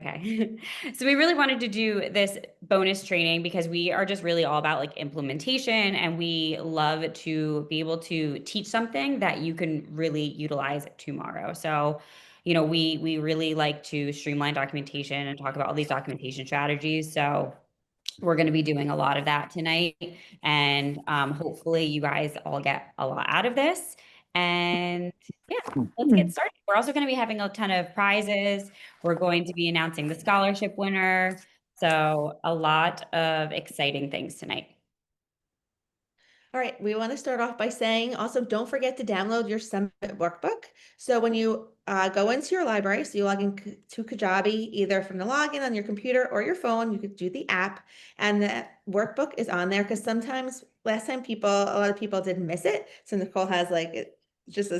Okay. So we really wanted to do this bonus training because we are just really all about like implementation, and we love to be able to teach something that you can really utilize tomorrow. So, we really like to streamline documentation and talk about all these documentation strategies. So we're going to be doing a lot of that tonight, and hopefully you guys all get a lot out of this. And yeah, let's get started. We're also going to be having a ton of prizes. We're going to be announcing the scholarship winner. So a lot of exciting things tonight. All right, we want to start off by saying also don't forget to download your Summit workbook. So when you go into your library, so you log in to Kajabi, either from the login on your computer or your phone, you could do the app, and the workbook is on there because sometimes last time a lot of people did miss it. So Nicole has like just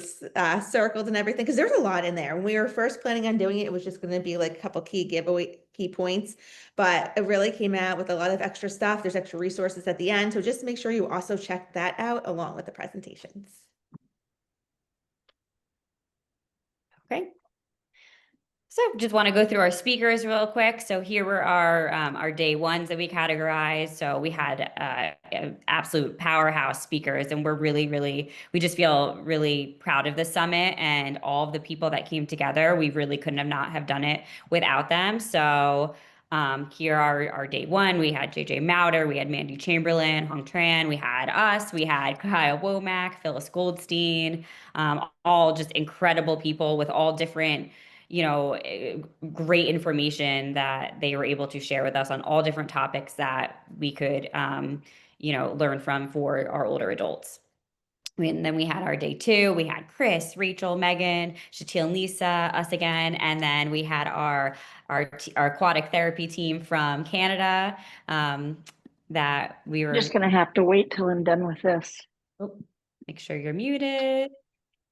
circled and everything because there's a lot in there. When we were first planning on doing it, it was just going to be like a couple key points, but it really came out with a lot of extra stuff. There's extra resources at the end, so just make sure you also check that out along with the presentations. Okay. So just want to go through our speakers real quick. So here were our day ones that we categorized. So we had absolute powerhouse speakers, and we're we just feel really proud of the summit and all of the people that came together. We really couldn't have not have done it without them. So here are our day one. We had JJ Mauder, we had Mandy Chamberlain, Hong Tran, we had us, we had Kyle Womack, Phyllis Goldstein, all just incredible people with all different great information that they were able to share with us on all different topics that we could, learn from for our older adults. And then we had our day two. We had Chris, Rachel, Megan, Shatil, and Lisa, us again, and then we had our aquatic therapy team from Canada. That we were I'm just gonna have to wait till I'm done with this. Oh, make sure you're muted.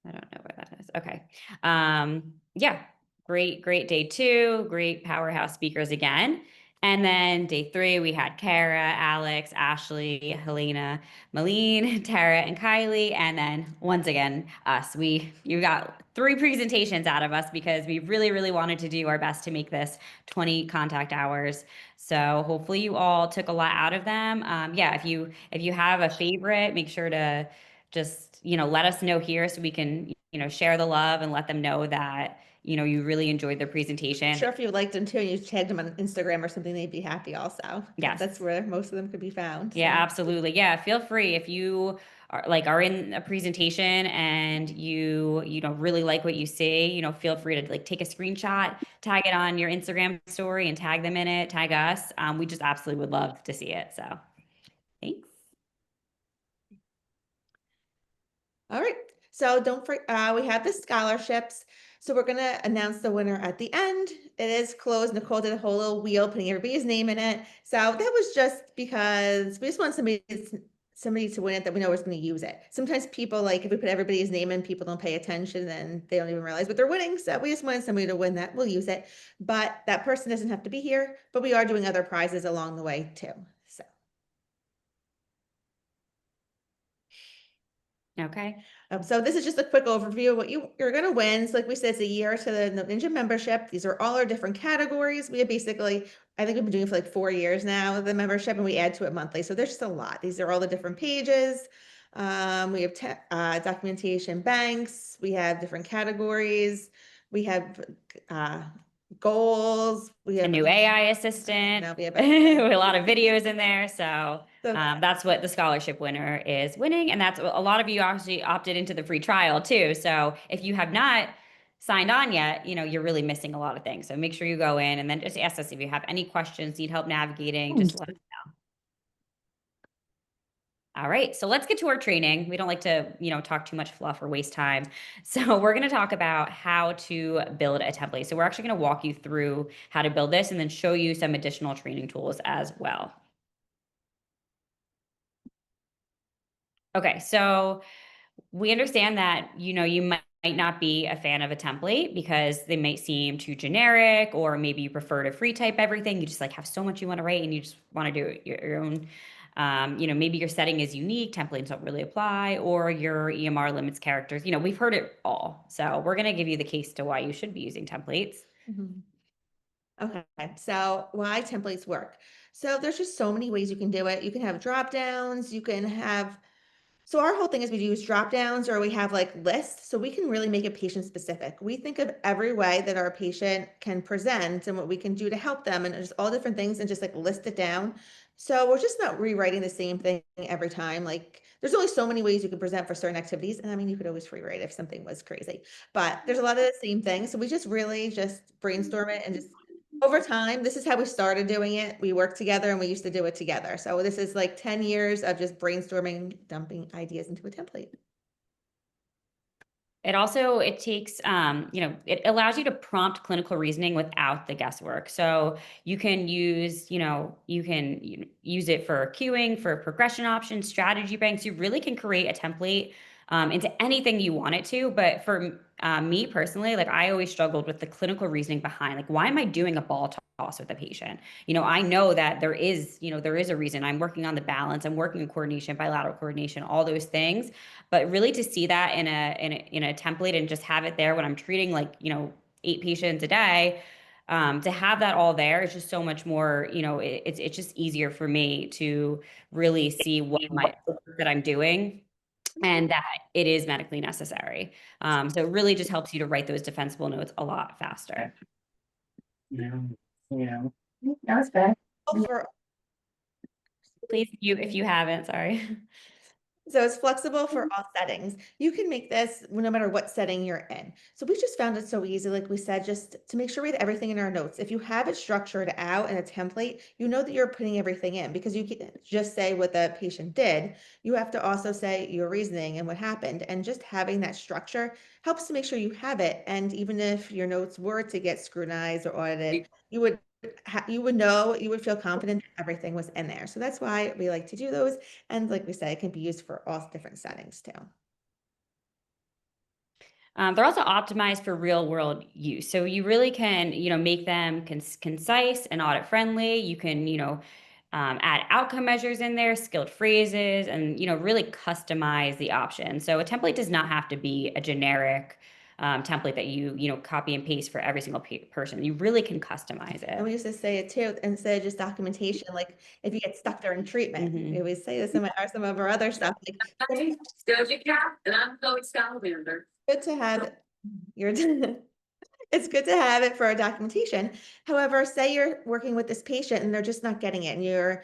I don't know where that is. Okay. Yeah, great day two, great powerhouse speakers again. And then day three, we had Kara, Alex, Ashley, Helena, Malene, Tara, and Kylie. And then once again, us. You got 3 presentations out of us because we really wanted to do our best to make this 20 contact hours. So hopefully you all took a lot out of them. Yeah, if you have a favorite, make sure to just let us know here so we can share the love and let them know that you really enjoyed their presentation. Sure, if you liked them too and you tagged them on Instagram or something, they'd be happy also. Yes, that's where most of them could be found. Yeah, so. absolutely. Yeah, feel free if you are in a presentation and you don't really like what you see, feel free to like take a screenshot, tag it on your Instagram story and tag them in it, tag us. We just absolutely would love to see it. So thanks. All right, so don't forget, we have the scholarships. So we're gonna announce the winner at the end. It is closed. Nicole did a whole little wheel putting everybody's name in it. So that was just because we just want somebody to win it that we know is going to use it. Sometimes people, like if we put everybody's name in, people don't pay attention and they don't even realize what they're winning. So we just wanted somebody to win that. We'll use it, but that person doesn't have to be here, but we are doing other prizes along the way too. So. Okay. So this is just a quick overview of what you're going to win. So like we said, it's a year to the Ninja membership. These are all our different categories. We have basically, I think we've been doing it for like 4 years now, the membership, and we add to it monthly. So there's just a lot. These are all the different pages. We have documentation banks. We have different categories. We have goals. We have a new AI assistant. No, we have a lot of videos in there. So that's what the scholarship winner is winning. And that's a lot of you actually opted into the free trial too. So if you have not signed on yet, you're really missing a lot of things. So make sure you go in and then just ask us if you have any questions, need help navigating, just let us know. All right, so let's get to our training. We don't like to, talk too much fluff or waste time. So we're going to talk about how to build a template. So we're actually going to walk you through how to build this and then show you some additional training tools as well. Okay, so we understand that, you might not be a fan of a template because they might seem too generic, or maybe you prefer to free type everything. You just like have so much you want to write and you just want to do it your own. Maybe your setting is unique, templates don't really apply, or your EMR limits characters. We've heard it all. So we're going to give you the case to why you should be using templates. Okay, so why templates work. So there's just so many ways you can do it. You can have drop downs, you can have, so our whole thing is we use drop downs or we have like lists, so we can really make it patient specific. We think of every way that our patient can present and what we can do to help them and just all different things and just like list it down. So we're just not rewriting the same thing every time. Like there's only so many ways you can present for certain activities. And I mean, you could always rewrite if something was crazy, but there's a lot of the same things. So we just really just brainstorm it and just over time, this is how we started doing it. We worked together and we used to do it together. So this is like 10 years of just brainstorming, dumping ideas into a template. It also, it takes, it allows you to prompt clinical reasoning without the guesswork. So you can use, use it for queuing, for progression options, strategy banks. You really can create a template into anything you want it to. But for me personally, like I always struggled with the clinical reasoning behind, like, why am I doing a ball toss with a patient? I know that there is a reason. I'm working on the balance. I'm working on coordination, bilateral coordination, all those things. But really to see that in a template and just have it there when I'm treating 8 patients a day, to have that all there is just so much more, it's just easier for me to really see that I'm doing and that it is medically necessary. So it really just helps you to write those defensible notes a lot faster. Yeah, yeah. That's bad. For Please, if you haven't, sorry. So it's flexible for all settings. You can make this no matter what setting you're in. So we just found it so easy, like we said, just to make sure we have everything in our notes. If you have it structured out in a template, you know that you're putting everything in because you can just say what the patient did. You have to also say your reasoning and what happened. And just having that structure helps to make sure you have it. And even if your notes were to get scrutinized or audited, you would know, you would feel confident that everything was in there. So that's why we like to do those. And like we said, it can be used for all different settings too. They're also optimized for real world use. So you really can, make them concise and audit friendly. You can, add outcome measures in there, skilled phrases, and, really customize the option. So a template does not have to be a generic template that you copy and paste for every single person. You really can customize And we it. used to say it too, instead of just documentation, like if you get stuck during treatment, Mhm. we always say this in some of our other stuff, like Doja Cat, and I'm going Salamander. good to have your it's good to have it for our documentation. However, say you're working with this patient and they're just not getting it and you're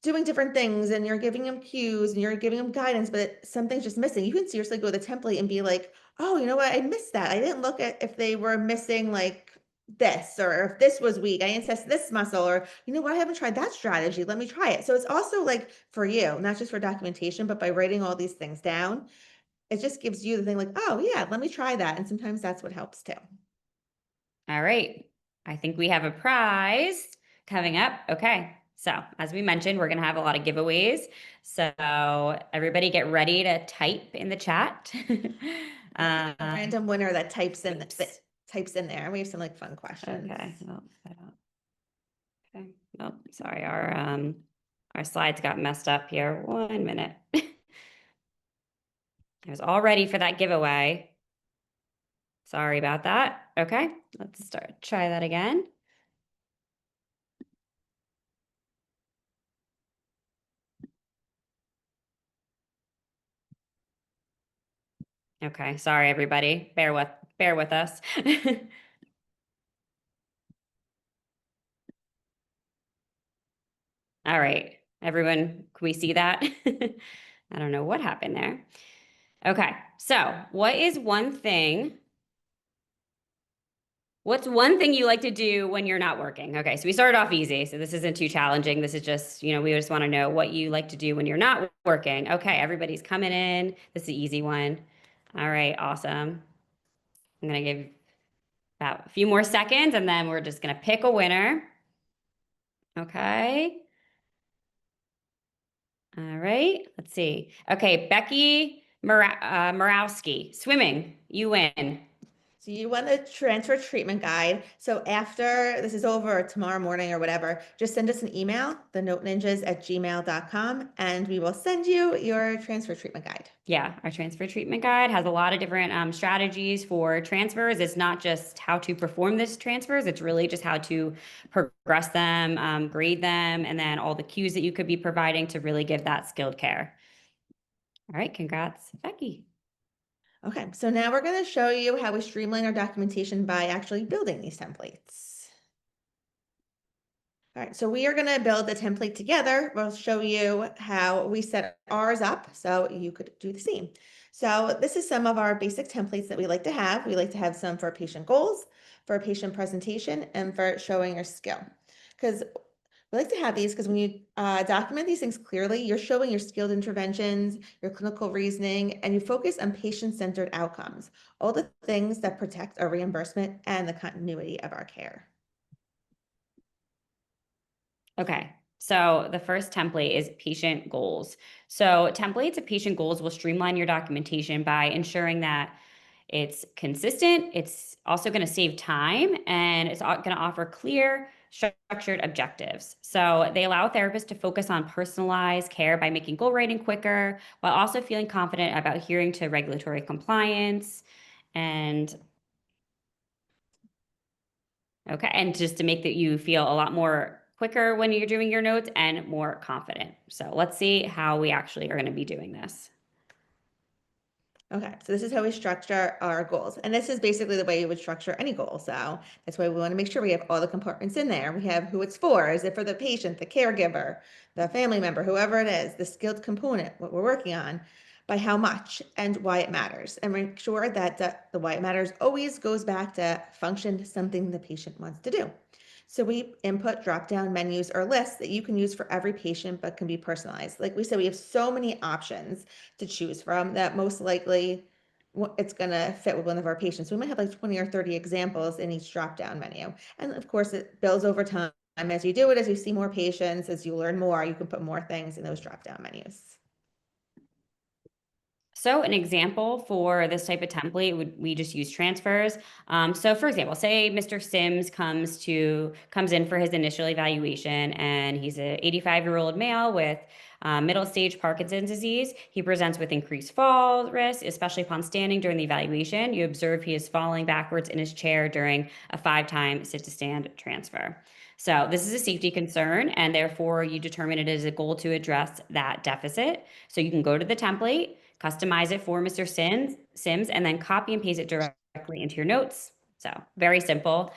doing different things and you're giving them cues and you're giving them guidance, but something's just missing. You can seriously go to the template and be like, oh, you know what? I missed that. I didn't look at if they were missing like this or if this was weak. I didn't test this muscle or you know what? I haven't tried that strategy. Let me try it. So it's also like for you, not just for documentation, but by writing all these things down, it just gives you the thing like, oh yeah, let me try that. And sometimes that's what helps too. All right. I think we have a prize coming up. Okay. So as we mentioned, we're going to have a lot of giveaways. So everybody get ready to type in the chat. A random winner that types in oops. that types in there. We have some like fun questions. Okay. Oh, I don't. Okay. Oh, sorry. Our slides got messed up here. 1 minute. I was all ready for that giveaway. Sorry about that. Okay. Let's try that again. Okay. Sorry, everybody. Bear with us. All right, everyone, can we see that? I don't know what happened there. Okay, so what's one thing you like to do when you're not working? Okay, so we started off easy, so this isn't too challenging. This is just, we just want to know what you like to do when you're not working. Okay, everybody's coming in. This is an easy one. All right, awesome. I'm gonna give about a few more seconds and then we're just gonna pick a winner. Okay. All right, let's see. Okay, Becky Morawski, swimming, you win. So you want the transfer treatment guide. So after this is over tomorrow morning or whatever, just send us an email, thenoteninjas@gmail.com, and we will send you your transfer treatment guide. Yeah, our transfer treatment guide has a lot of different strategies for transfers. It's not just how to perform this transfers, it's really just how to progress them, grade them, and then all the cues that you could be providing to really give that skilled care. All right, congrats, Becky. Okay, so now we're going to show you how we streamline our documentation by actually building these templates. All right, so we are going to build the template together. We'll show you how we set ours up so you could do the same. So this is some of our basic templates that we like to have. We like to have some for patient goals, for patient presentation, and for showing your skill. Because we like to have these because when you document these things clearly, you're showing your skilled interventions, your clinical reasoning, and you focus on patient-centered outcomes, all the things that protect our reimbursement and the continuity of our care. Okay, so the first template is patient goals. So templates of patient goals will streamline your documentation by ensuring that it's consistent, it's also going to save time, and it's going to offer clear, structured objectives. So they allow therapists to focus on personalized care by making goal writing quicker, while also feeling confident about adhering to regulatory compliance and okay, and just to make that you feel a lot more quicker when you're doing your notes and more confident. So let's see how we actually are going to be doing this. Okay, so this is how we structure our goals. And this is basically the way you would structure any goal. So that's why we want to make sure we have all the compartments in there. We have who it's for. Is it for the patient, the caregiver, the family member, whoever it is, the skilled component, what we're working on, by how much and why it matters. And make sure that the why it matters always goes back to function, something the patient wants to do. So we input drop-down menus or lists that you can use for every patient, but can be personalized. Like we said, we have so many options to choose from that most likely it's going to fit with one of our patients. We might have like 20 or 30 examples in each drop-down menu. And of course, it builds over time as you do it, as you see more patients, as you learn more, you can put more things in those drop-down menus. So an example for this type of template would we just use transfers. So for example, say Mr. Sims comes in for his initial evaluation, and he's an 85-year-old male with middle stage Parkinson's disease. He presents with increased fall risk, especially upon standing during the evaluation. You observe he is falling backwards in his chair during a 5-time sit to stand transfer. So this is a safety concern, and therefore you determine it as a goal to address that deficit. So you can go to the template, customize it for Mr. Sims, and then copy and paste it directly into your notes. So very simple.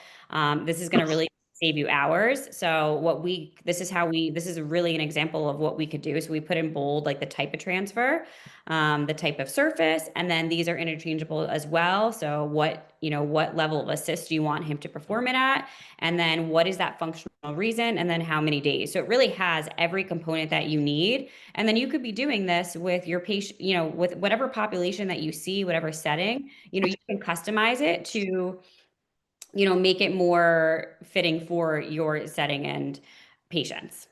This is going to really save you hours. So this is really an example of what we could do. So we put in bold, like the type of transfer, the type of surface, and then these are interchangeable as well. So what level of assist do you want him to perform it at? And then what is that functional reason? And then how many days? So it really has every component that you need. And then you could be doing this with your patient, with whatever population that you see, whatever setting, you can customize it to, make it more fitting for your setting and patients.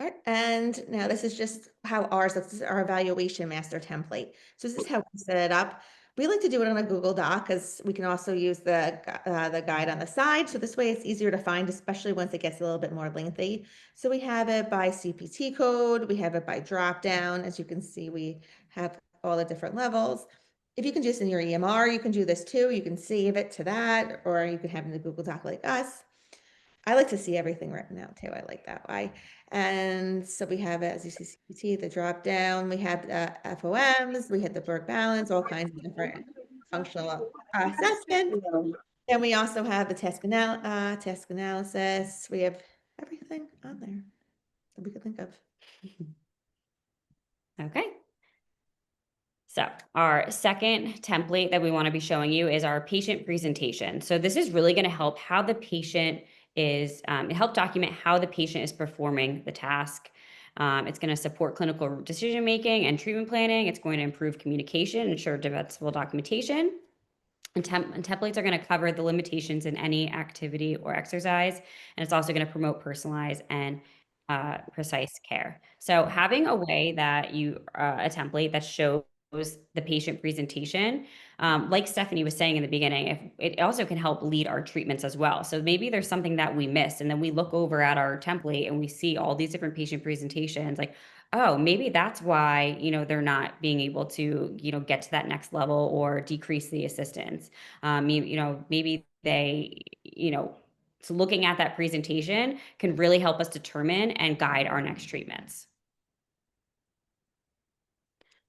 All right, and now this is just how this is our evaluation master template. So this is how we set it up. We like to do it on a Google Doc because we can also use the guide on the side. So this way it's easier to find, especially once it gets a little bit more lengthy. So we have it by CPT code. We have it by drop down. As you can see, we have all the different levels. If you can just in your EMR, you can do this too. You can save it to that, or you can have it in the Google Doc like us. I like to see everything written out too. I like that way. And so we have it, as you see, CPT, the drop down, we have FOMs, we have the work balance, all kinds of different functional assessments. And we also have the task analysis. We have everything on there that we could think of. Okay. So our second template that we want to be showing you is our patient presentation. So this is really going to help how the patient is, help document how the patient is performing the task. It's going to support clinical decision-making and treatment planning. It's going to improve communication, ensure defensible documentation. And templates are going to cover the limitations in any activity or exercise. And it's also going to promote personalized and precise care. So having a way that a template that shows the patient presentation. Like Stephanie was saying in the beginning, if it also can help lead our treatments as well. So maybe there's something that we missed, and then we look over at our template and we see all these different patient presentations, like, oh, maybe that's why, they're not being able to, get to that next level or decrease the assistance. Maybe they, so looking at that presentation can really help us determine and guide our next treatments.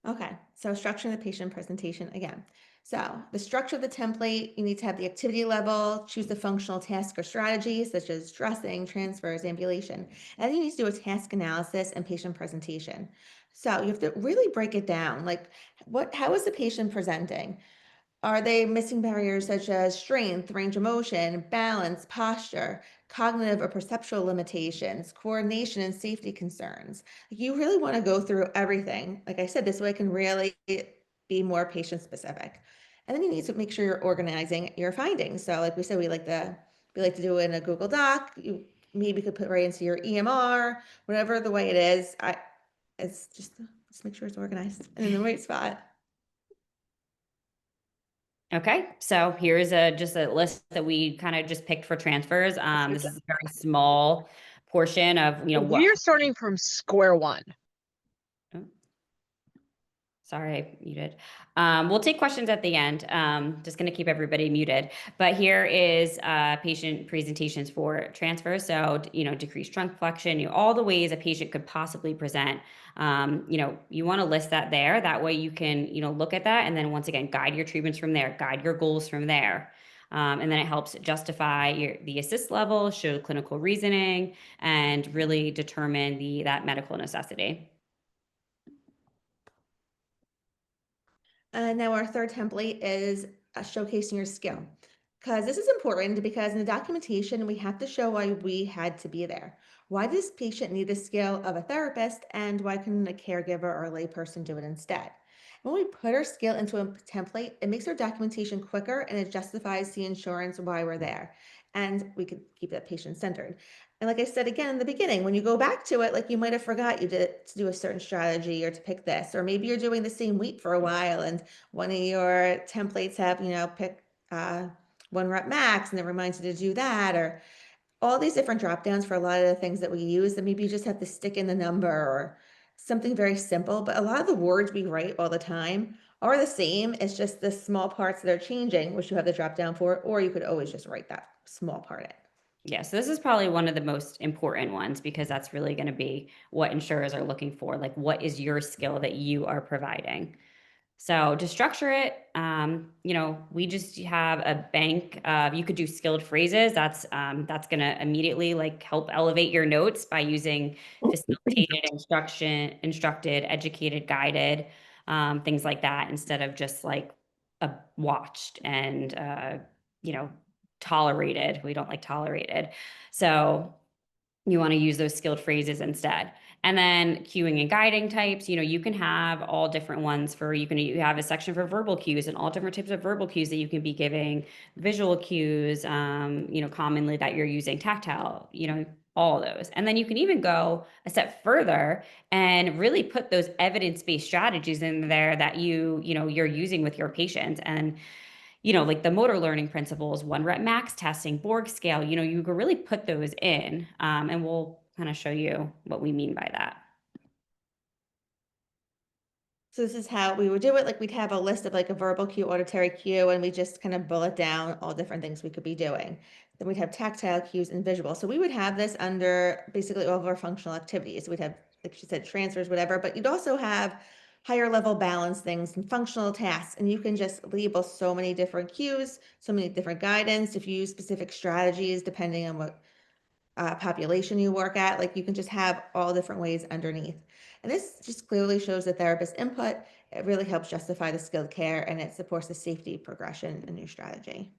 Okay, so structuring the patient presentation again. So the structure of the template, you need to have the activity level, choose the functional task or strategies such as dressing, transfers, ambulation, and then you need to do a task analysis and patient presentation. So you have to really break it down, like how is the patient presenting? Are they missing barriers such as strength, range of motion, balance, posture, cognitive or perceptual limitations, coordination and safety concerns? You really want to go through everything. Like I said, this way it can really be more patient specific. And then you need to make sure you're organizing your findings. So like we said, we like to do it in a Google Doc. You maybe could put right into your EMR, whatever the way it is. It's just make sure it's organized and in the right spot. Okay, so here's just a list that we kind of just picked for transfers. This is a very small portion of, what. We're starting from square one. Sorry, I muted. We'll take questions at the end. Just going to keep everybody muted. But here is patient presentations for transfers. So, decreased trunk flexion, all the ways a patient could possibly present. You want to list that there. That way you can, look at that and then once again, guide your treatments from there, guide your goals from there. And then it helps justify the assist level, show clinical reasoning, and really determine that medical necessity. And now our third template is showcasing your skill. Because this is important because in the documentation, we have to show why we had to be there. Why does patient need the skill of a therapist and why couldn't a caregiver or a layperson do it instead? When we put our skill into a template, it makes our documentation quicker and it justifies the insurance why we're there. And we could keep that patient centered. And like I said again in the beginning, when you go back to it, like you might have forgot you did to do a certain strategy or to pick this, or maybe you're doing the same week for a while and one of your templates have, pick 1 rep max and it reminds you to do that, or all these different drop downs for a lot of the things that we use that maybe you just have to stick in the number or something very simple. But a lot of the words we write all the time are the same. It's just the small parts that are changing, which you have the drop down for, or you could always just write that small part in. Yeah, so this is probably one of the most important ones because that's really going to be what insurers are looking for. Like, what is your skill that you are providing? So to structure it, we just have a bank of, you could do skilled phrases. That's going to immediately help elevate your notes by using facilitated, instructed, educated, guided, things like that, instead of just watched and, tolerated. We don't like tolerated. So you want to use those skilled phrases instead. And then cueing and guiding types, you can have all different ones you have a section for verbal cues and all different types of verbal cues that you can be giving, visual cues, commonly that you're using, tactile, all of those. And then you can even go a step further and really put those evidence-based strategies in there that you're using with your patients. And like the motor learning principles, 1 rep max testing, Borg scale, you can really put those in, and we'll kind of show you what we mean by that. So this is how we would do it. Like we'd have a list of a verbal cue, auditory cue, and we just kind of bullet down all different things we could be doing. Then we'd have tactile cues and visual. So we would have this under basically all of our functional activities. We'd have, like she said, transfers, whatever, but you'd also have higher level balance things and functional tasks. And you can just label so many different cues, so many different guidance. If you use specific strategies, depending on what population you work at, you can just have all different ways underneath. And this just clearly shows the therapist input. It really helps justify the skilled care and it supports the safety progression in your strategy.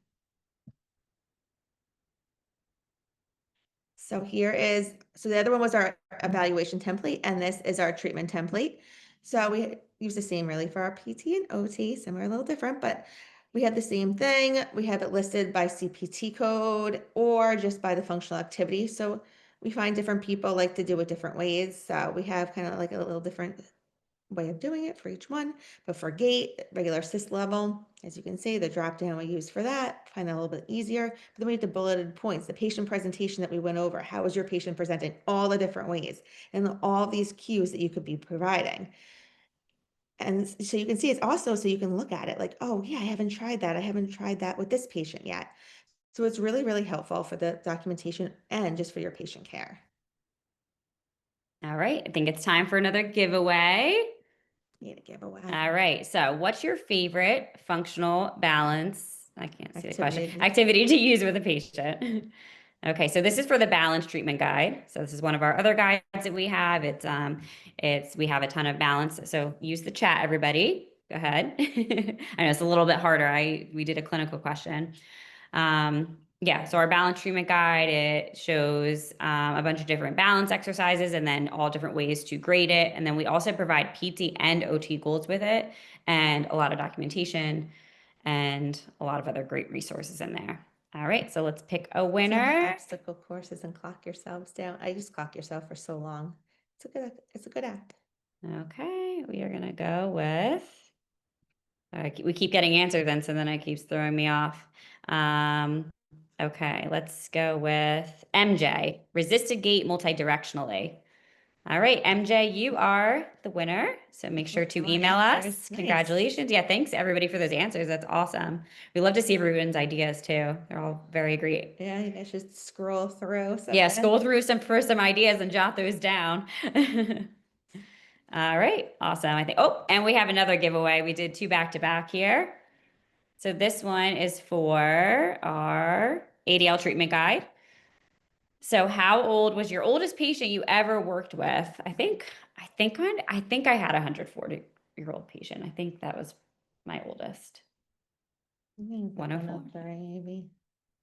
So the other one was our evaluation template, and this is our treatment template. So we use the same really for our PT and OT. Some are a little different, but we have the same thing. We have it listed by CPT code or just by the functional activity. So we find different people like to do it different ways. So we have kind of a little different way of doing it for each one. But for gait, regular assist level, as you can see, the drop down we use for that, find that a little bit easier. But then we have the bulleted points, the patient presentation that we went over. How is your patient presenting? All the different ways and all these cues that you could be providing. And so you can see it's also so you can look at it like, oh yeah, I haven't tried that. I haven't tried that with this patient yet. So it's really, really helpful for the documentation and just for your patient care. All right, I think it's time for another giveaway. Need a giveaway. All right, so what's your favorite functional balance? I can't see the question. Activity. Activity to use with a patient. Okay, so this is for the balance treatment guide. So this is one of our other guides that we have. We have a ton of balance. So use the chat, everybody. Go ahead. I know it's a little bit harder. We did a clinical question. Yeah, so our balance treatment guide, it shows a bunch of different balance exercises and then all different ways to grade it. And then we also provide PT and OT goals with it and a lot of documentation and a lot of other great resources in there. All right, so let's pick a winner. Obstacle courses and clock yourselves down. I used clock yourself for so long. It's a good app. Okay, we are gonna go with, we keep getting answers then, so then it keeps throwing me off. Okay, let's go with MJ, resisted gait multidirectionally. All right, MJ, you are the winner. So make sure to More email us. answers. Nice. Congratulations. Yeah, thanks everybody for those answers. That's awesome. We love to see everyone's ideas too. They're all very great. Yeah, you guys should scroll through. Yeah, something. scroll through some ideas and jot those down. All right, awesome. I think, oh, and we have another giveaway. We did 2 back-to-back here. So this one is for our ADL treatment guide. So how old was your oldest patient you ever worked with? I think I had a 140-year-old patient. I think that was my oldest. 104. 104, maybe.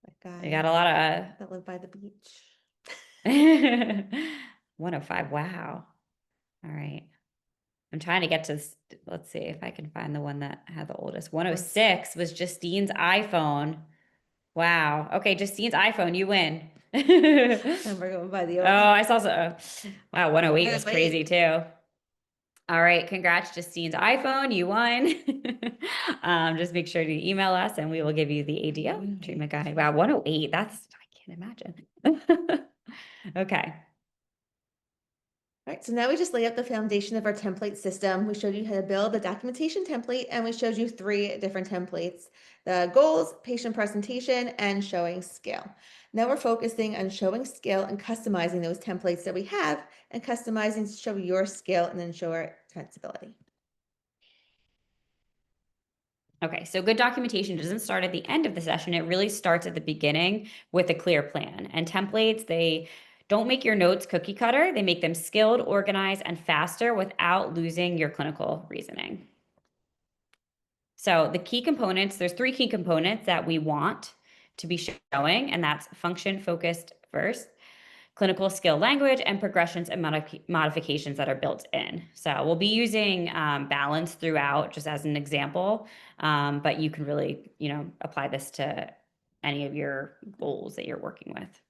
That guy I got a lot of that lived by the beach. 105. Wow. All right. I'm trying to get to, let's see if I can find the one that had the oldest. 106 was Justine's iPhone. Wow. Okay, Justine's iPhone, you win. And we're going by the Oh, old. I saw so. Wow, 108 was 108. crazy too. All right, congrats, Justine's iPhone. You won. Just make sure to email us and we will give you the ADL treatment guide. Wow, 108. That's, I can't imagine. Okay. All right, so now we just lay out the foundation of our template system. We showed you how to build the documentation template, and we showed you 3 different templates: the goals, patient presentation, and showing skill. Now we're focusing on showing skill and customizing those templates that we have, and customizing to show your skill and then show our sensibility. Okay, so good documentation doesn't start at the end of the session. It really starts at the beginning with a clear plan. And templates, they don't make your notes cookie cutter. They make them skilled, organized, and faster without losing your clinical reasoning. So the key components, there's 3 key components that we want to be showing, and that's function focused first, clinical skill language, and progressions and modifications that are built in. So we'll be using balance throughout just as an example, but you can really, apply this to any of your goals that you're working with.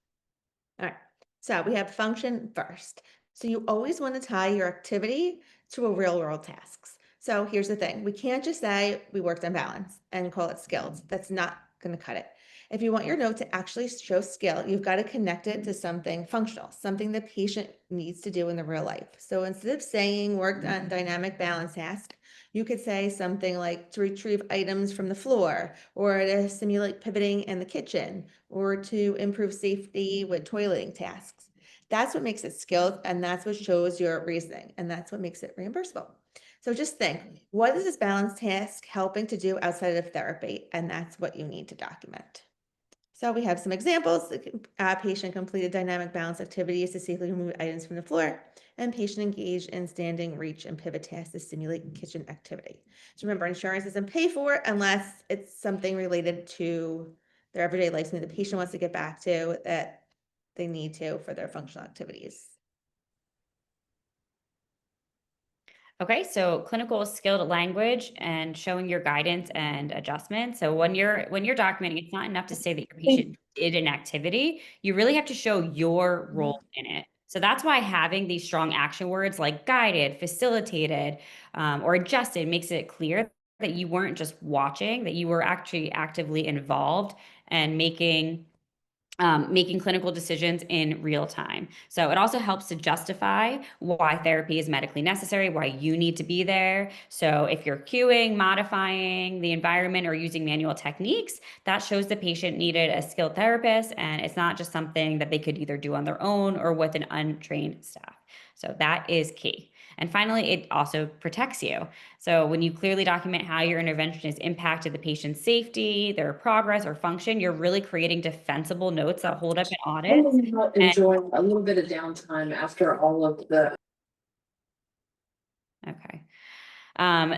All right, so we have function first. So you always want to tie your activity to a real world tasks. So here's the thing. We can't just say we worked on balance and call it skills. That's not going to cut it. If you want your note to actually show skill, you've got to connect it to something functional, something the patient needs to do in the real life. So instead of saying worked on dynamic balance task, you could say something like to retrieve items from the floor, or to simulate pivoting in the kitchen, or to improve safety with toileting tasks. That's what makes it skilled, and that's what shows your reasoning, and that's what makes it reimbursable. So just think, what is this balance task helping to do outside of therapy? And that's what you need to document. So we have some examples. The patient completed dynamic balance activities to safely remove items from the floor, and patient engaged in standing, reach, and pivot tasks to simulate kitchen activity. So remember, insurance doesn't pay for it unless it's something related to their everyday life, something the patient wants to get back to that they need to for their functional activities. Okay, so clinical skilled language and showing your guidance and adjustments. So when you're documenting, it's not enough to say that your patient did an activity. You really have to show your role in it. So that's why having these strong action words like guided, facilitated, or adjusted makes it clear that you weren't just watching, that you were actually actively involved and making clinical decisions in real time. So it also helps to justify why therapy is medically necessary, why you need to be there. So if you're cueing, modifying the environment, or using manual techniques, that shows the patient needed a skilled therapist, and it's not just something that they could either do on their own or with an untrained staff. So that is key. And finally, it also protects you. So when you clearly document how your intervention has impacted the patient's safety, their progress or function, you're really creating defensible notes that hold up in audits. Enjoying a little bit of downtime after all of the. Okay.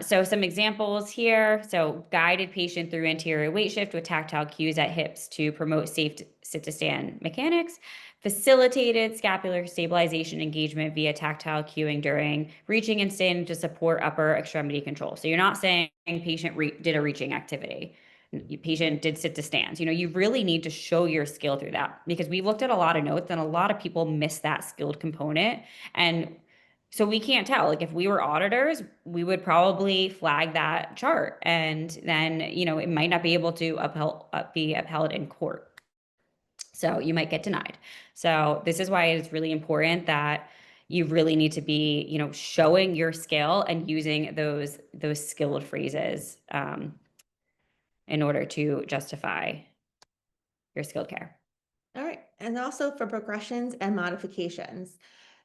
So some examples here. So guided patient through anterior weight shift with tactile cues at hips to promote safe sit-to-stand mechanics. Facilitated scapular stabilization engagement via tactile cueing during reaching and standing to support upper extremity control. So you're not saying patient did a reaching activity. Patient did sit to stands. You really need to show your skill through that, because we've looked at a lot of notes and a lot of people miss that skilled component. And so we can't tell. Like if we were auditors, we would probably flag that chart, and then, it might not be able to be upheld in court. So you might get denied. So this is why it's really important that you really need to be, showing your skill and using those skilled phrases in order to justify your skilled care. All right, and also for progressions and modifications.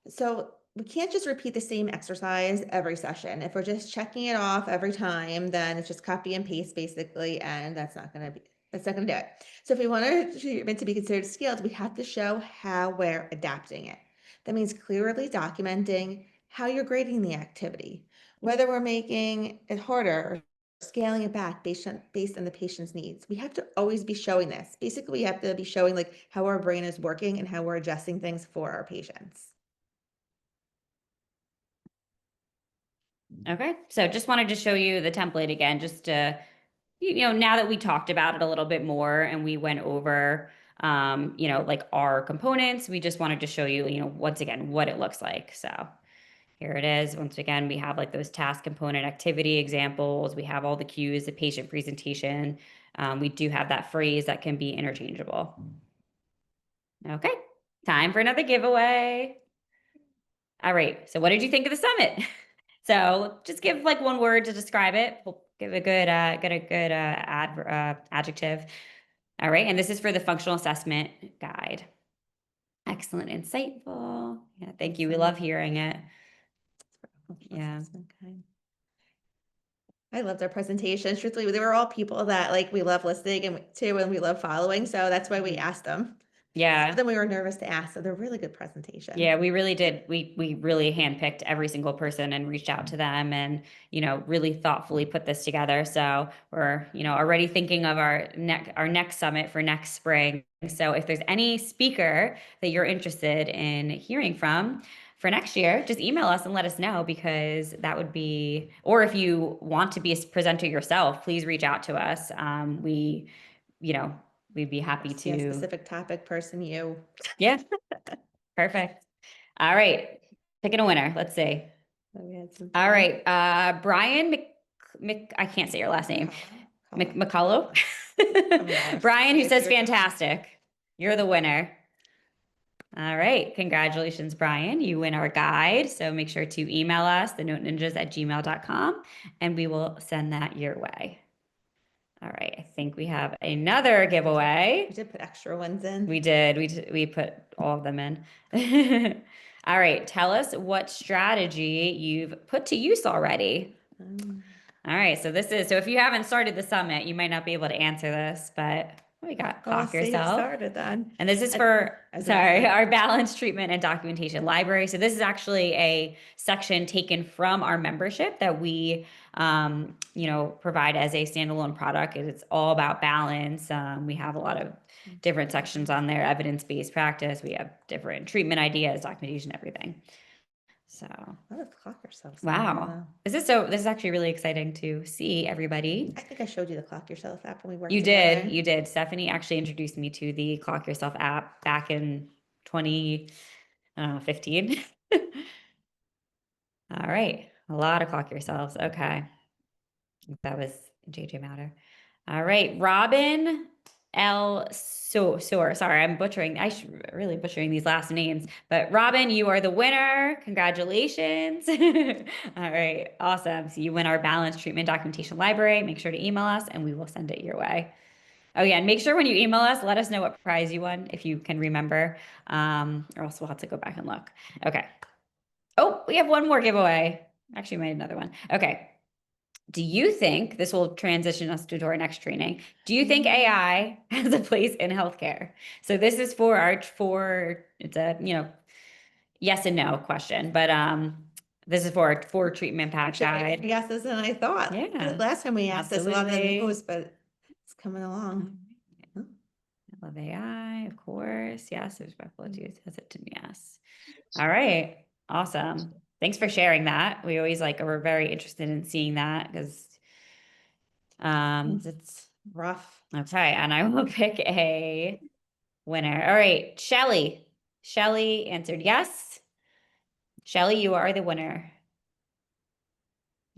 So we can't just repeat the same exercise every session. If we're just checking it off every time, then it's just copy and paste basically, and that's not gonna do it. So if we want our treatment to be considered skilled, we have to show how we're adapting it. That means clearly documenting how you're grading the activity, whether we're making it harder or scaling it back based on the patient's needs. We have to always be showing this. Basically, we have to be showing like how our brain is working and how we're adjusting things for our patients. Okay, so just wanted to show you the template again, just to, now that we talked about it a little bit more and we went over, like our components, we just wanted to show you, once again, what it looks like. So here it is. Once again, we have like those task component activity examples. We have all the cues, the patient presentation. We do have that phrase that can be interchangeable. Okay, time for another giveaway. All right, so what did you think of the summit? So just give like one word to describe it. We'll give a good adjective. All right, and this is for the functional assessment guide. Excellent, insightful. Yeah, thank you. We love hearing it. Yeah. I loved our presentations. Truthfully, they were all people that like we love listening and we love following. So that's why we asked them. Yeah. But then we were nervous to ask. So they're really good presentations. Yeah, we really did. We really handpicked every single person and reached out to them and, really thoughtfully put this together. So we're, already thinking of our next summit for next spring. So if there's any speaker that you're interested in hearing from for next year, just email us and let us know, because that would be, or if you want to be a presenter yourself, please reach out to us. We'd be happy See a to. specific topic person you. Yeah. Perfect. All right. Picking a winner. Let's see. So we had some All fun. right. Brian I can't say your last name. McCullough. know. Brian, who Yes, says you're- fantastic. You're the winner. All right. Congratulations, Brian. You win our guide. So make sure to email us, thenoteninjas@gmail.com, and we will send that your way. All right. I think we have another giveaway. We did put extra ones in. We did. We put all of them in. All right. Tell us what strategy you've put to use already. All right. So if you haven't started the summit, you might not be able to answer this, but we got clock yourself. Started then. And this is for, as I said. our balance treatment and documentation library. So this is actually a section taken from our membership that we, provide as a standalone product. It's all about balance. We have a lot of different sections on there, evidence-based practice. We have different treatment ideas, documentation, everything. So, Let's clock yourself. wow. This is actually really exciting to see everybody. I think I showed you the clock yourself app when we worked You together. did. You did. Stephanie actually introduced me to the Clock Yourself app back in I don't know, 15. All right. A lot of clock yourselves. Okay. That was JJ Matter. All right. Robin sorry, I'm butchering. I should really butchering these last names, but Robin, you are the winner. Congratulations. All right. Awesome. So you win our balanced treatment documentation library. Make sure to email us and we will send it your way. Oh yeah, and make sure when you email us, let us know what prize you won if you can remember, or else we'll have to go back and look. Okay. Oh, we have one more giveaway. Actually, we made another one. Okay. Do you think this will transition us to our next training? Do you think AI has a place in healthcare? So this is it's a, yes and no question, but this is for our 4 treatment pack guide. Yes, than I thought. Yeah, Last time we asked this, a lot of the absolutely. news, but it's coming along. I love AI, of course. Yes, respectful to use hesitant. Yes. All right. Awesome. Thanks for sharing that. We always we're very interested in seeing that because It's rough. okay, and I will pick a winner. All right, Shelly. Shelly answered yes. Shelly, you are the winner.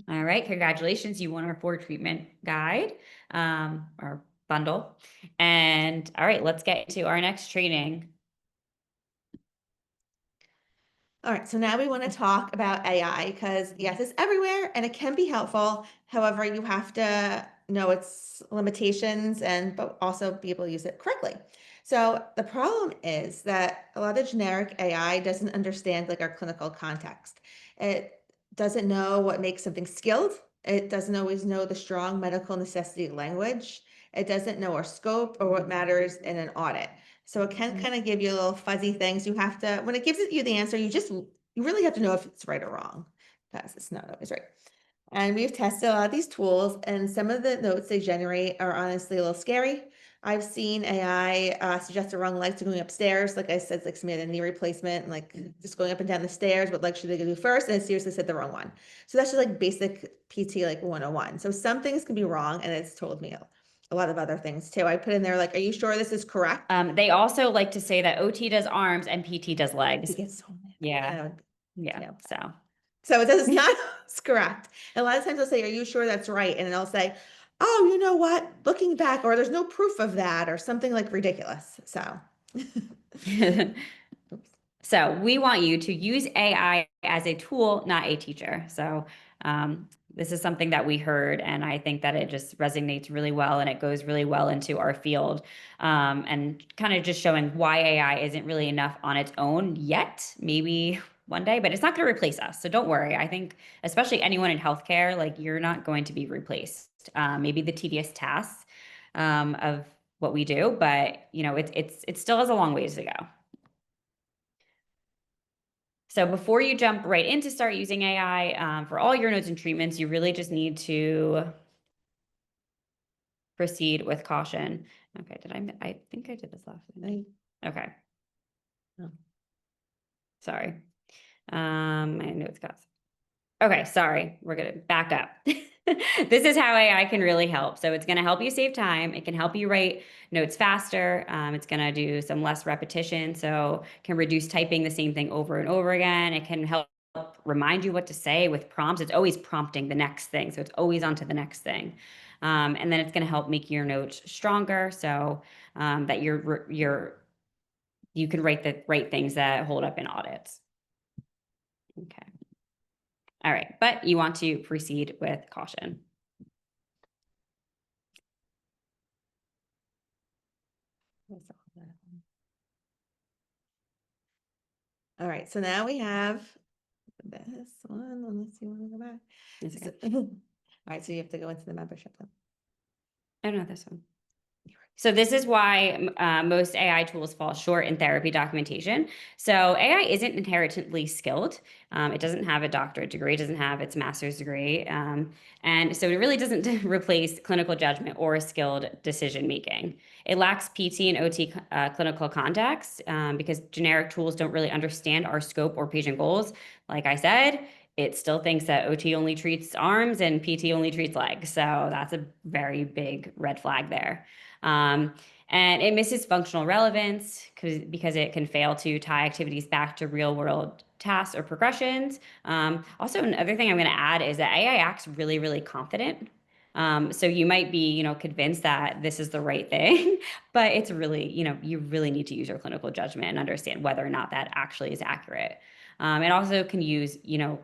All right, congratulations. You won our 4 treatment guide, our bundle. And all right, let's get into our next training. All right, so now we want to talk about AI because yes, it's everywhere and it can be helpful. However, you have to know its limitations and but also be able to use it correctly. So the problem is that a lot of generic AI doesn't understand like our clinical context. It doesn't know what makes something skilled. It doesn't always know the strong medical necessity language. It doesn't know our scope or what matters in an audit. So it can kind of give you little fuzzy things. You have to, when it gives you the answer, you really have to know if it's right or wrong because it's not always right. And we've tested a lot of these tools and some of the notes they generate are honestly a little scary. I've seen AI suggest the wrong leg to going upstairs. Like I said, like somebody had a knee replacement and like just going up and down the stairs. What leg should they do first? And it seriously said the wrong one. So that's just like basic PT like 101. So some things can be wrong and it's told me a lot of other things too. I put in there like, are you sure this is correct? They also like to say that OT does arms and PT does legs. It gets so mad. Yeah. Yeah. Yeah. So it does not it's correct. And a lot of times they'll say, are you sure that's right? And then they'll say, oh, you know what? Looking back, or there's no proof of that, or something like ridiculous. So So. So we want you to use AI as a tool, not a teacher. So this is something that we heard, and I think that it just resonates really well, and it goes really well into our field, and kind of just showing why AI isn't really enough on its own yet. Maybe one day, but it's not going to replace us. So don't worry. I think, especially anyone in healthcare, like you're not going to be replaced. Maybe the tedious tasks of what we do, but it still has a long ways to go. So before you jump right in to start using AI for all your notes and treatments, you really just need to proceed with caution. Okay, I think I did this last night. Okay. Oh. Sorry. My notes got. Okay, sorry. We're gonna back up. This is how AI can really help. So it's gonna help you save time. It can help you write notes faster. It's gonna do some less repetition. So can reduce typing the same thing over and over again. It can help remind you what to say with prompts. It's always prompting the next thing. So it's always on to the next thing. And then it's gonna help make your notes stronger so that you can write the right things that hold up in audits. Okay. All right, but you want to proceed with caution. all right, so now we have this one. Let's see when we go back. Is it So- good? all right, so you have to go into the membership. Oh no, this one. So this is why most AI tools fall short in therapy documentation. So AI isn't inherently skilled. It doesn't have a doctorate degree, it doesn't have its master's degree. And so it really doesn't replace clinical judgment or skilled decision making. It lacks PT and OT clinical context because generic tools don't really understand our scope or patient goals. Like I said, it still thinks that OT only treats arms and PT only treats legs. So that's a very big red flag there. And it misses functional relevance because it can fail to tie activities back to real world tasks or progressions. Also, another thing I'm going to add is that AI acts really, really confident. So you might be, convinced that this is the right thing, but it's really, you really need to use your clinical judgment and understand whether or not that actually is accurate. It also can use, it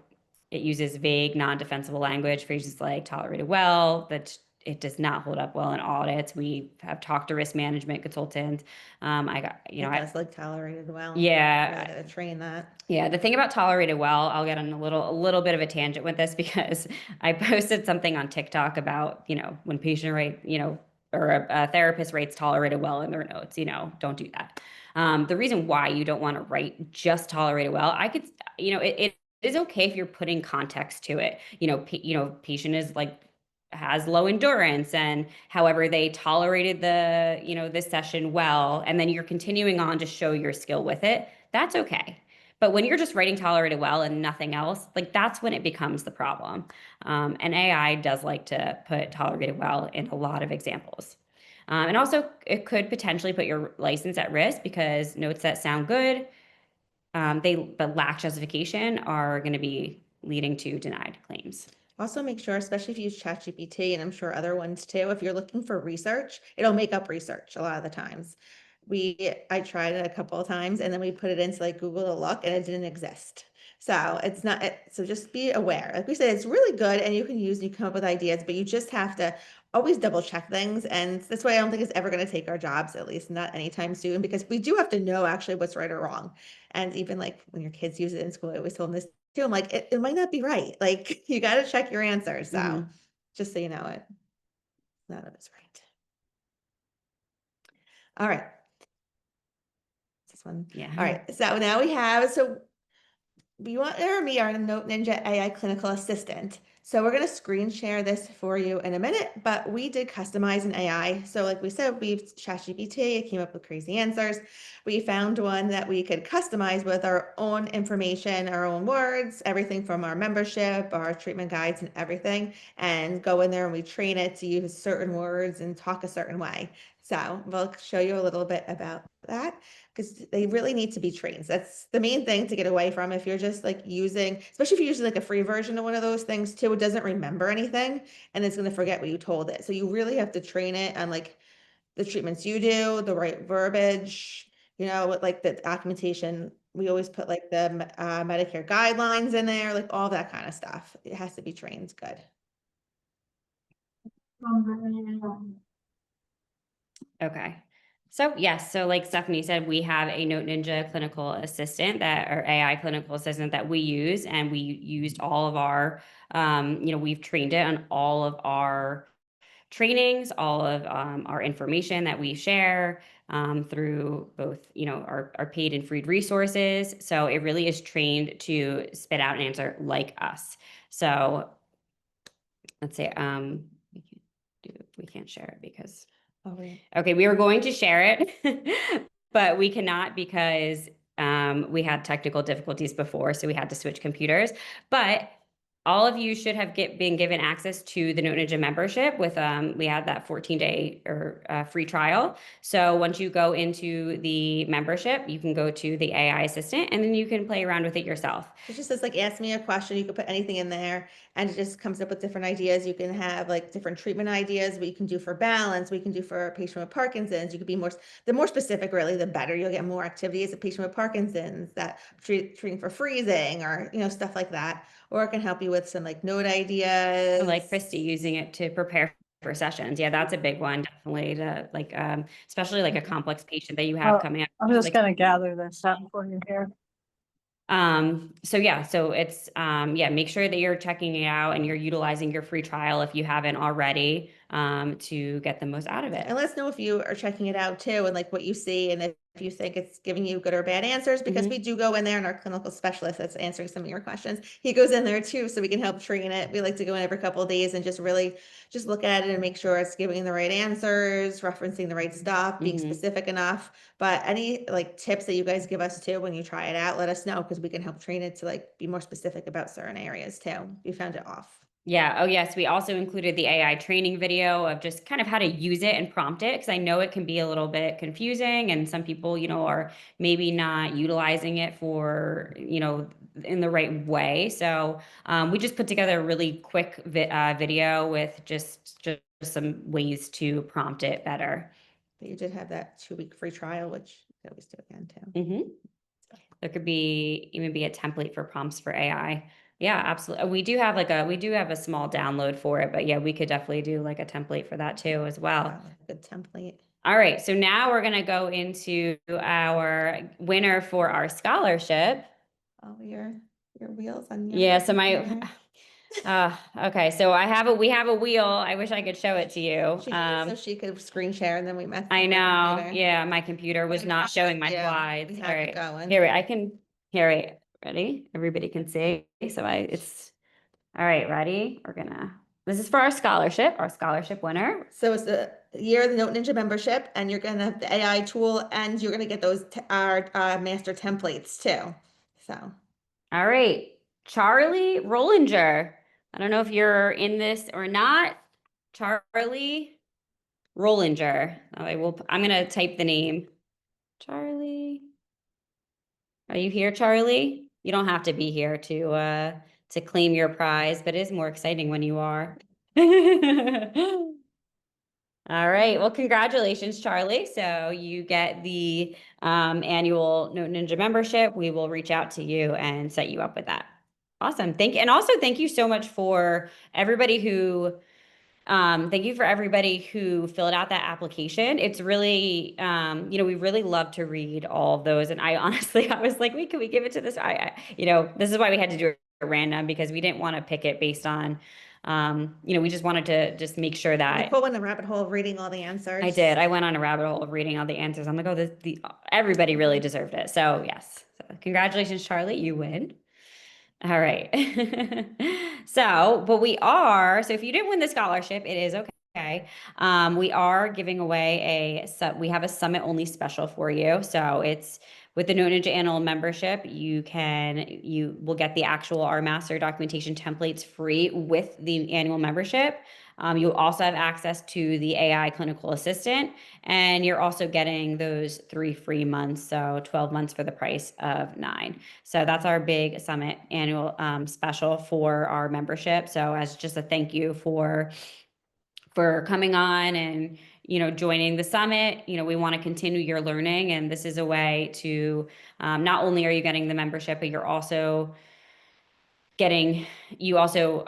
uses vague, non-defensible language, phrases like tolerated well, that it does not hold up well in audits. We have talked to risk management consultants. I got, It does like tolerated well. Yeah. Really gotta train that. Yeah, the thing about tolerated well, I'll get on a little bit of a tangent with this because I posted something on TikTok about, when patient rate, or a therapist rates tolerated well in their notes, don't do that. The reason why you don't want to write just tolerated well, I could, it is okay if you're putting context to it. Patient is like has low endurance and however they tolerated this session well, and then you're continuing on to show your skill with it. That's okay. But when you're just writing tolerated well and nothing else, like that's when it becomes the problem. And AI does like to put tolerated well in a lot of examples. And also it could potentially put your license at risk because notes that sound good, but lack justification are going to be leading to denied claims. Also make sure, especially if you use ChatGPT, and I'm sure other ones too, if you're looking for research, it'll make up research a lot of the times. I tried it a couple of times and then we put it into like Google to look and it didn't exist. So it's not, so just be aware. Like we said, it's really good and you can come up with ideas, but you just have to always double check things. And that's why I don't think it's ever going to take our jobs, at least not anytime soon, because we do have to know actually what's right or wrong. And even like when your kids use it in school, I always told them this too. I'm like, it might not be right. Like you got to check your answers. So just so you know it, none of it's right. All right. This one. Yeah. All right. So now we want to be our Note Ninja AI clinical assistant. So we're going to screen share this for you in a minute, but we did customize an AI. So like we said, we've ChatGPT, it came up with crazy answers. We found one that we could customize with our own information, our own words, everything from our membership, our treatment guides and everything, and go in there and we train it to use certain words and talk a certain way. So we'll show you a little bit about that because they really need to be trained. That's the main thing to get away from. If you're just like using, especially if you're using like a free version of one of those things too, it doesn't remember anything and it's going to forget what you told it. So you really have to train it on like the treatments you do, the right verbiage, with like the documentation. We always put like the Medicare guidelines in there, like all that kind of stuff. It has to be trained good. Okay. So yes, so like Stephanie said, we have a Note Ninja clinical assistant or AI clinical assistant that we use, and we used all of our, we've trained it on all of our trainings, all of our information that we share through both, our paid and free resources. So it really is trained to spit out an answer like us. So let's say we can't share it because. Okay, we were going to share it, but we cannot because we had technical difficulties before, so we had to switch computers. But all of you should have been given access to the Note Ninja membership with, we had that 14-day or free trial. So once you go into the membership, you can go to the AI assistant and then you can play around with it yourself. It just says like, ask me a question. You can put anything in there and it just comes up with different ideas. You can have like different treatment ideas, what you can do for balance, what you can do for a patient with Parkinson's. You could be the more specific, really, the better. You'll get more activities. A patient with Parkinson's that treating for freezing or, stuff like that. Or it can help you with some like note ideas. Like Christy using it to prepare for sessions. Yeah, that's a big one, definitely to like, especially like a complex patient that you have coming up. I'm just gonna gather this up for you here. So yeah, so it's, make sure that you're checking it out and you're utilizing your free trial if you haven't already. to get the most out of it. And let us know if you are checking it out too, and like what you see, and if you think it's giving you good or bad answers, because we do go in there, and our clinical specialist that's answering some of your questions, he goes in there too, so we can help train it. We like to go in every couple of days and just really just look at it and make sure it's giving the right answers, referencing the right stuff, being specific enough. But any like tips that you guys give us too when you try it out, let us know, because we can help train it to like be more specific about certain areas too. We found it off. Yeah. Oh, yes. We also included the AI training video of just kind of how to use it and prompt it, because I know it can be a little bit confusing, and some people, are maybe not utilizing it for, in the right way. So we just put together a really quick video with just some ways to prompt it better. But you did have that 2-week free trial, which you could always do again too. Mm-hmm. There could even be a template for prompts for AI. Yeah, absolutely. We do have a small download for it, but yeah, we could definitely do like a template for that too as well. Wow, good template. All right, so now we're gonna go into our winner for our scholarship. Oh, your wheels on your. Yeah, so computer. okay, so we have a wheel. I wish I could show it to you. She did it so she could screen share, and then we met. I know. Yeah, my computer was not showing my Yeah, slides. we All have it right, going. here I can. Here, wait. Ready? Everybody can see. So it's all right. Ready? This is for our scholarship winner. So it's the year of the Note Ninja membership, and you're gonna have the AI tool, and you're gonna get those our master templates too. So All right, Charlie Rollinger. I don't know if you're in this or not. Charlie Rollinger. I'm gonna type the name. Charlie. Are you here, Charlie? You don't have to be here to claim your prize, but it is more exciting when you are. All right. Well, congratulations, Charlie. So you get the annual Note Ninja membership. We will reach out to you and set you up with that. Awesome. And also thank you so much for everybody who thank you for everybody who filled out that application. It's really, we really love to read all of those. And I honestly, I was like, can we give it to this? This is why we had to do it random, because we didn't want to pick it based on, we just wanted to just make sure that. Nicole went in the rabbit hole of reading all the answers. I did. I went on a rabbit hole of reading all the answers. I'm like, everybody really deserved it. So yes. So, congratulations, Charlie. You win. All right. So if you didn't win the scholarship, it is okay. We are giving away we have a summit only special for you. So it's with the Note Ninja Annual membership, you will get the actual R Master documentation templates free with the annual membership. You'll also have access to the AI clinical assistant, and you're also getting those 3 free months. So 12 months for the price of 9. So that's our big summit annual special for our membership. So as just a thank you for coming on and, joining the summit, we want to continue your learning. And this is a way to, not only are you getting the membership, but you also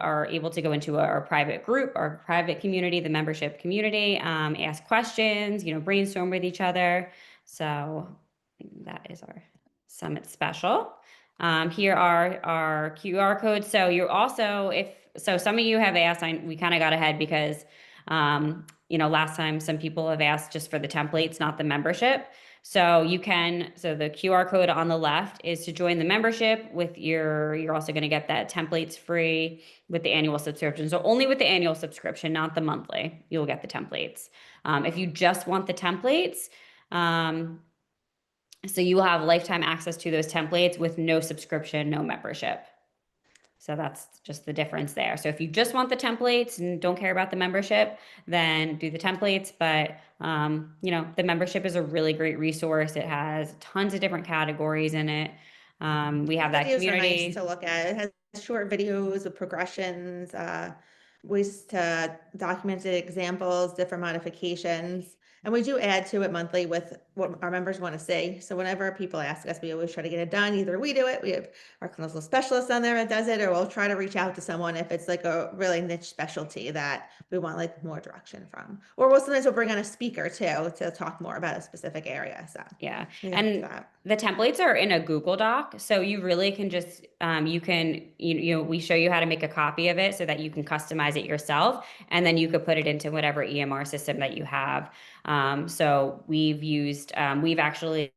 are able to go into our private group, our private community, the membership community, ask questions, brainstorm with each other. So that is our summit special. Here are our QR codes. So you're also, some of you have asked, we kind of got ahead because, last time some people have asked just for the templates, not the membership. So the QR code on the left is to join the membership you're also going to get that templates free with the annual subscription. So only with the annual subscription, not the monthly, you'll get the templates. If you just want the templates, so you will have lifetime access to those templates with no subscription, no membership. So that's just the difference there. So if you just want the templates and don't care about the membership, then do the templates. But, the membership is a really great resource. It has tons of different categories in it. We have that Videos community. are nice to look at. It has short videos with progressions, ways to document examples, different modifications. And we do add to it monthly with what our members want to see. So whenever people ask us, we always try to get it done. Either we do it, we have our clinical specialist on there that does it, or we'll try to reach out to someone if it's like a really niche specialty that we want like more direction from. Or sometimes we'll bring on a speaker too to talk more about a specific area. So Yeah. we do And that. the templates are in a Google Doc, so you really can just we show you how to make a copy of it so that you can customize it yourself, and then you could put it into whatever EMR system that you have. So we've actually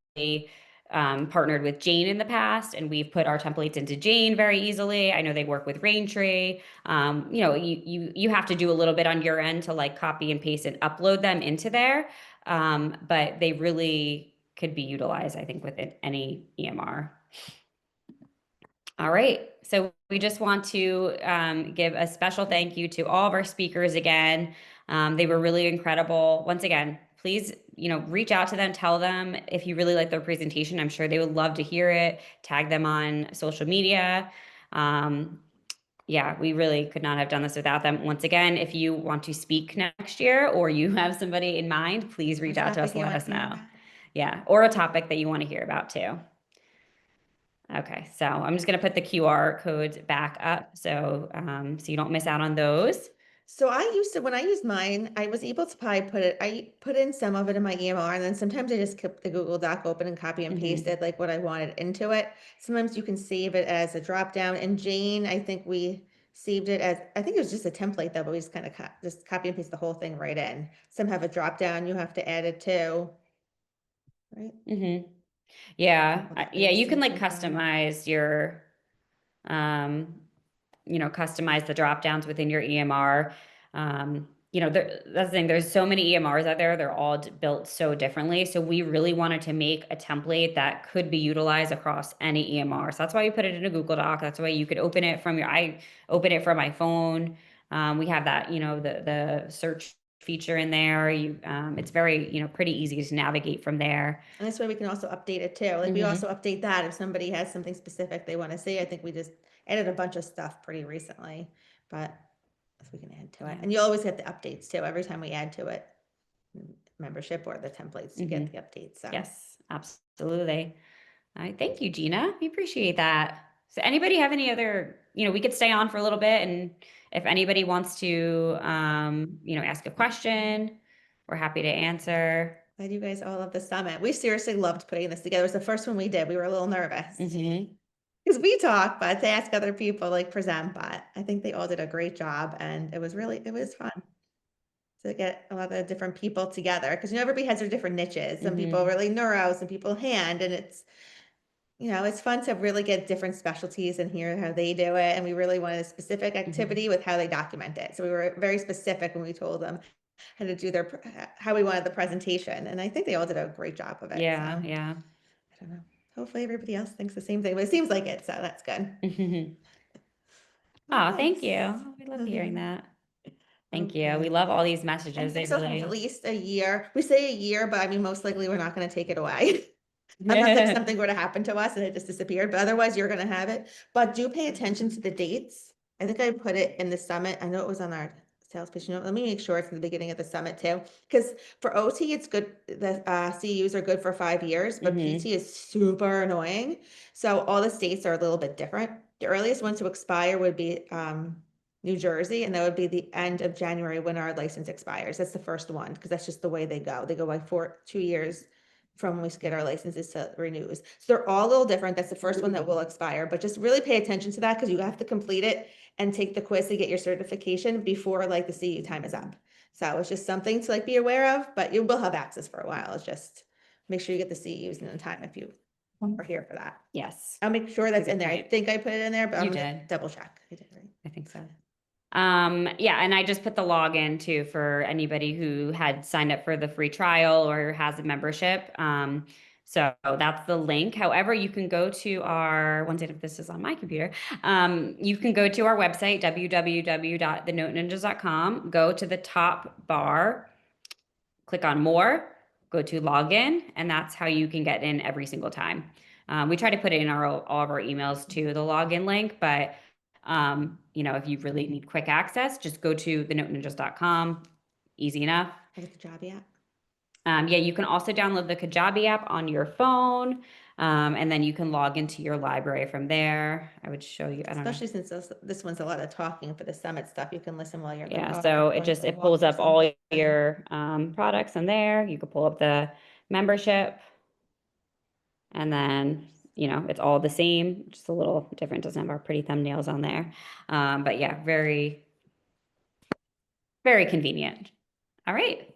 partnered with Jane in the past, and we've put our templates into Jane very easily. I know they work with Raintree. You have to do a little bit on your end to like copy and paste and upload them into there, but they really could be utilized, I think, within any EMR. All right, so we just want to give a special thank you to all of our speakers again. They were really incredible. Once again, please, reach out to them, tell them if you really like their presentation. I'm sure they would love to hear it. Tag them on social media. Yeah, we really could not have done this without them. Once again, if you want to speak next year or you have somebody in mind, please reach out to us and let us know. Yeah, or a topic that you want to hear about too. Okay, so I'm just going to put the QR codes back up so you don't miss out on those. So when I used mine, I was able to probably I put in some of it in my EMR, and then sometimes I just kept the Google Doc open and copy and pasted like what I wanted into it. Sometimes you can save it as a drop down. And Jane, I think we saved it as, I think it was just a template though, but we just kind of just copy and paste the whole thing right in. Some have a drop down, you have to add it to, right? Yeah, Couple that yeah, you can like sometimes. customize your, customize the drop downs within your EMR. That's the thing. There's so many EMRs out there. They're all built so differently. So we really wanted to make a template that could be utilized across any EMR. So that's why we put it in a Google Doc. That's why you could open it from I open it from my phone. We have that, the search feature in there. It's very, pretty easy to navigate from there. And this way we can also update it too. Like we also update that if somebody has something specific they want to see. I think we just added a bunch of stuff pretty recently, but we can add to it. And you always get the updates too. Every time we add to it, membership or the templates, you get the updates. So. Yes, absolutely. All right, thank you, Gina. We appreciate that. So anybody have any other, we could stay on for a little bit, and if anybody wants to, ask a question, we're happy to answer. Glad you guys all love the summit. We seriously loved putting this together. It was the first one we did. We were a little nervous because we talk, but to ask other people, like present, but I think they all did a great job, and it was fun to get a lot of different people together, because everybody has their different niches. Some people really neuro, some people hand, and it's fun to really get different specialties and hear how they do it. And we really wanted a specific activity with how they document it. So we were very specific when we told them how to do how we wanted the presentation. And I think they all did a great job of it. Yeah, so, yeah. I don't know. Hopefully everybody else thinks the same thing, but it seems like it. So that's good. Oh, thank you. We love hearing that. Thank you. We love all these messages. They really at least a year. We say a year, but I mean, most likely we're not going to take it away. Unless if something were to happen to us and it just disappeared, but otherwise you're going to have it. But do pay attention to the dates. I think I put it in the summit. I know it was on our sales page. Let me make sure it's in the beginning of the summit too. Because for OT, it's good. The CEUs are good for 5 years, but PT is super annoying. So all the states are a little bit different. The earliest one to expire would be New Jersey, and that would be the end of January when our license expires. That's the first one, because that's just the way they go. They go by 2 years from when we get our licenses to renews. So they're all a little different. That's the first one that will expire, but just really pay attention to that, because you have to complete it and take the quiz to get your certification before like the CEU time is up. So it's just something to like be aware of, but you will have access for a while. It's just make sure you get the CEUs in time if you are here for that. Yes, I'll make sure that's Good in there. I point. think I put it in there, but I'm You gonna did. double check. I did, right? I think so. Yeah, and I just put the login too for anybody who had signed up for the free trial or has a membership. So that's the link. However, you can go to our, one second, if this is on my computer, you can go to our website, www.thenoteninjas.com, go to the top bar, click on more, go to login, and that's how you can get in every single time. We try to put it in all of our emails to the login link, but if you really need quick access, just go to thenoteninjas.com. Easy enough. I get the job yet? Yeah, you can also download the Kajabi app on your phone, and then you can log into your library from there. I would show you, I don't know. Especially since this one's a lot of talking for the summit stuff. You can listen while you're in the Yeah, car so it going just, for a it walk pulls or up all something. your products in there. You could pull up the membership. And then, you know, it's all the same, just a little different, doesn't have our pretty thumbnails on there. But yeah, very, very convenient. All right.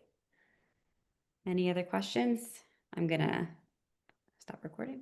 Any other questions? I'm gonna stop recording.